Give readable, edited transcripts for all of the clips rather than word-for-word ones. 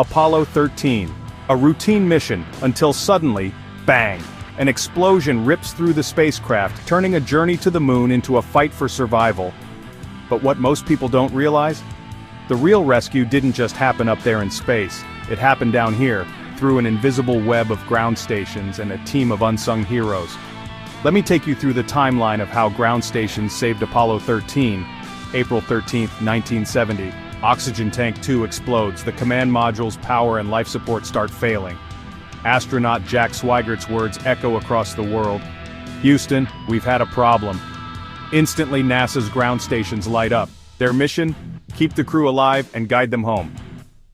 Apollo 13. A routine mission until suddenly, bang! An explosion rips through the spacecraft, turning a journey to the moon into a fight for survival. But what most people don't realize? The real rescue didn't just happen up there in space. It happened down here, through an invisible web of ground stations and a team of unsung heroes. Let me take you through the timeline of how ground stations saved Apollo 13. April 13, 1970. Oxygen Tank 2 explodes, the command module's power and life support start failing. Astronaut Jack Swigert's words echo across the world. "Houston, we've had a problem." Instantly, NASA's ground stations light up. Their mission? Keep the crew alive and guide them home.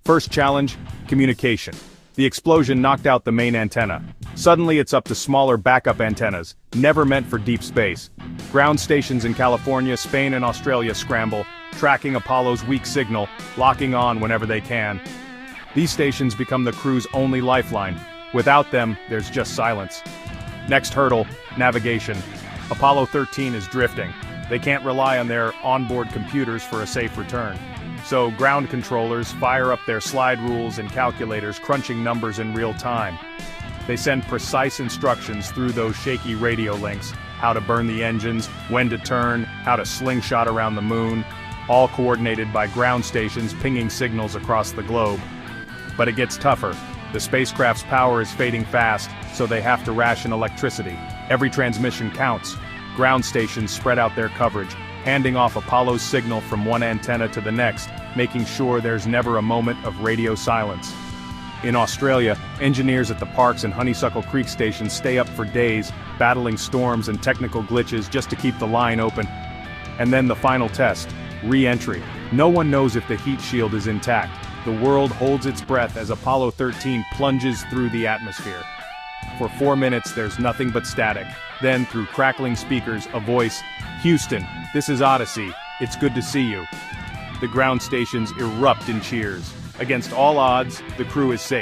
First challenge, communication. The explosion knocked out the main antenna. Suddenly it's up to smaller backup antennas, never meant for deep space. Ground stations in California, Spain and Australia scramble, tracking Apollo's weak signal, locking on whenever they can. These stations become the crew's only lifeline. Without them, there's just silence. Next hurdle, navigation. Apollo 13 is drifting. They can't rely on their onboard computers for a safe return. So ground controllers fire up their slide rules and calculators, crunching numbers in real time. They send precise instructions through those shaky radio links, how to burn the engines, when to turn, how to slingshot around the moon, all coordinated by ground stations pinging signals across the globe. But it gets tougher. The spacecraft's power is fading fast, so they have to ration electricity. Every transmission counts. Ground stations spread out their coverage, handing off Apollo's signal from one antenna to the next, making sure there's never a moment of radio silence. In Australia, engineers at the Parkes and Honeysuckle Creek stations stay up for days, battling storms and technical glitches just to keep the line open. And then the final test, re-entry. No one knows if the heat shield is intact. The world holds its breath as Apollo 13 plunges through the atmosphere. For 4 minutes there's nothing but static. Then, through crackling speakers, a voice, "Houston, this is Odyssey. It's good to see you." The ground stations erupt in cheers. Against all odds, the crew is safe.